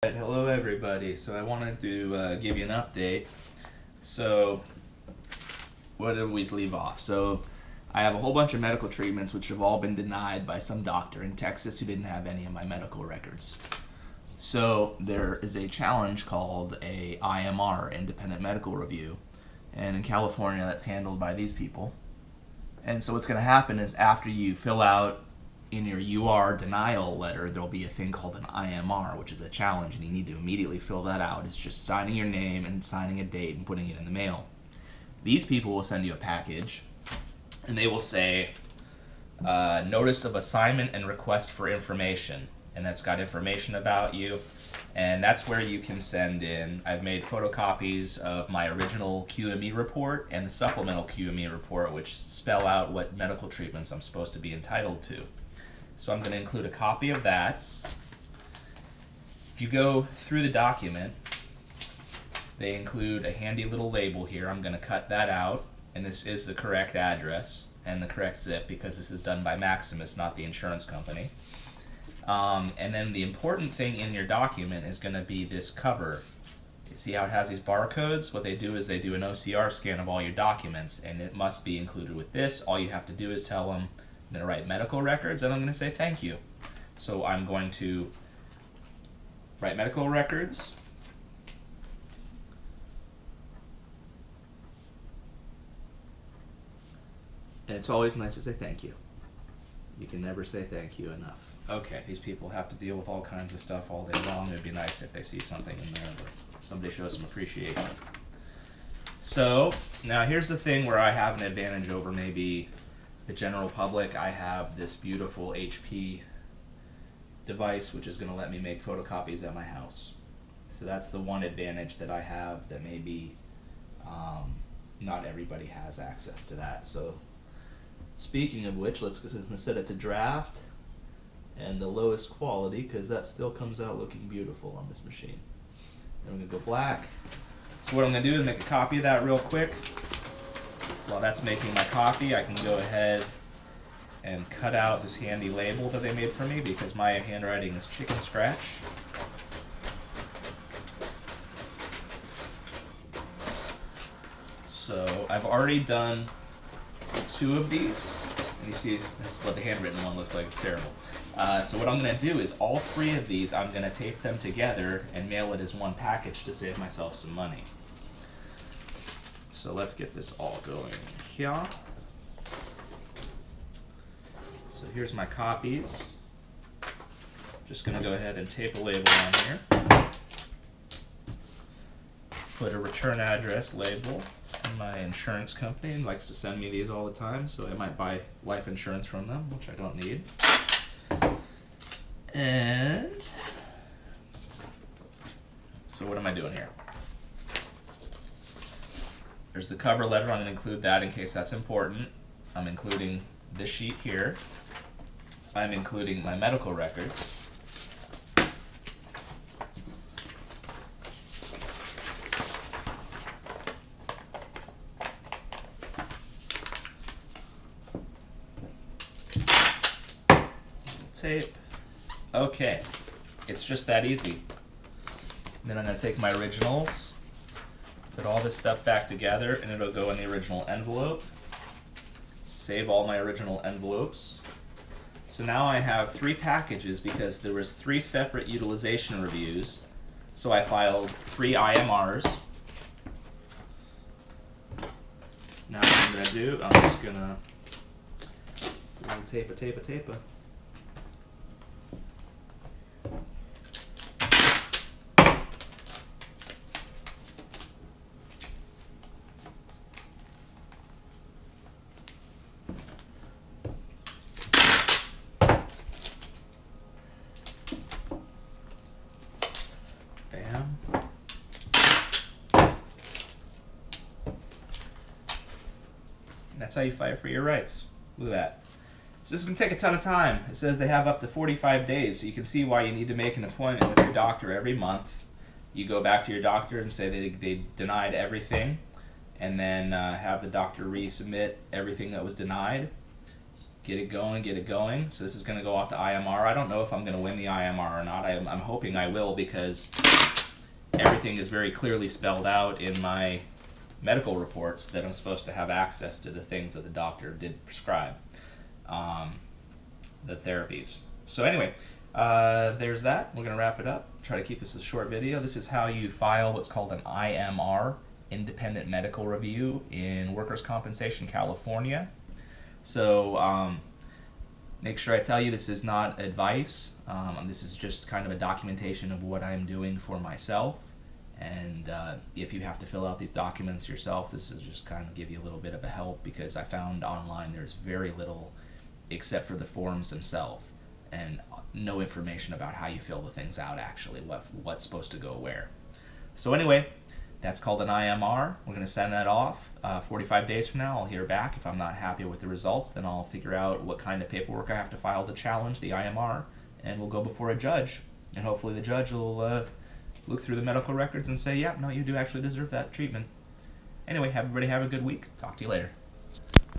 Hello everybody. So I wanted to give you an update. So where did we leave off? So I have a whole bunch of medical treatments which have all been denied by some doctor in Texas who didn't have any of my medical records. So there is a challenge called a IMR, Independent Medical Review, and in California that's handled by these people. And so what's going to happen is after you fill out in your UR denial letter, there'll be a thing called an IMR, which is a challenge, and you need to immediately fill that out. It's just signing your name and signing a date and putting it in the mail. These people will send you a package, and they will say, notice of assignment and request for information, and that's got information about you, and that's where you can send in. I've made photocopies of my original QME report and the supplemental QME report, which spell out what medical treatments I'm supposed to be entitled to. So I'm going to include a copy of that. If you go through the document, they include a handy little label here. I'm going to cut that out, and this is the correct address and the correct zip because this is done by Maximus, not the insurance company. And then the important thing in your document is going to be this cover. You see how it has these barcodes? What they do is they do an OCR scan of all your documents, and it must be included with this. All you have to do is tell them, I'm going to write medical records, and I'm going to say thank you. So I'm going to write medical records. And it's always nice to say thank you. You can never say thank you enough. Okay, these people have to deal with all kinds of stuff all day long. It would be nice if they see something in there where somebody shows some appreciation. So now here's the thing where I have an advantage over maybe the general public. I have this beautiful HP device which is going to let me make photocopies at my house. So that's the one advantage that I have that maybe not everybody has access to that. So speaking of which, let's set it to draft and the lowest quality because that still comes out looking beautiful on this machine. And I'm going to go black. So what I'm going to do is make a copy of that real quick. While that's making my copy, I can go ahead and cut out this handy label that they made for me because my handwriting is chicken scratch. So I've already done 2 of these. And you see that's what the handwritten one looks like. It's terrible. So what I'm going to do is all 3 of these, I'm going to tape them together and mail it as one package to save myself some money. So let's get this all going here. So here's my copies. Just going to go ahead and tape a label on here. Put a return address label. My insurance company likes to send me these all the time, so I might buy life insurance from them, which I don't need. And so what am I doing here? There's the cover letter. I'm going to include that in case that's important. I'm including this sheet here. I'm including my medical records. Tape. Okay, it's just that easy. Then I'm going to take my originals, put all this stuff back together, and it'll go in the original envelope. Save all my original envelopes. So now I have 3 packages because there was 3 separate utilization reviews. So I filed 3 IMRs. Now what I'm going to do, I'm just going to tape. Bam. That's how you fight for your rights. Look at that. So this is going to take a ton of time. It says they have up to 45 days, so you can see why you need to make an appointment with your doctor every month. You go back to your doctor and say they denied everything, and then have the doctor resubmit everything that was denied. get it going. So this is going to go off to IMR. I don't know if I'm going to win the IMR or not. I'm hoping I will, because everything is very clearly spelled out in my medical reports that I'm supposed to have access to the things that the doctor did prescribe, the therapies. So anyway, there's that. We're going to wrap it up. Try to keep this a short video. This is how you file what's called an IMR, Independent Medical Review, in Workers' Compensation, California. So make sure I tell you this is not advice. This is just kind of a documentation of what I'm doing for myself. And if you have to fill out these documents yourself, this is just kind of give you a little bit of a help, because I found online there's very little except for the forms themselves, and no information about how you fill the things out actually, what's supposed to go where. So anyway, that's called an IMR. We're going to send that off. 45 days from now, I'll hear back. If I'm not happy with the results, then I'll figure out what kind of paperwork I have to file to challenge the IMR, and we'll go before a judge. And hopefully the judge will look through the medical records and say, yeah, no, you do actually deserve that treatment. Anyway, everybody have a good week. Talk to you later.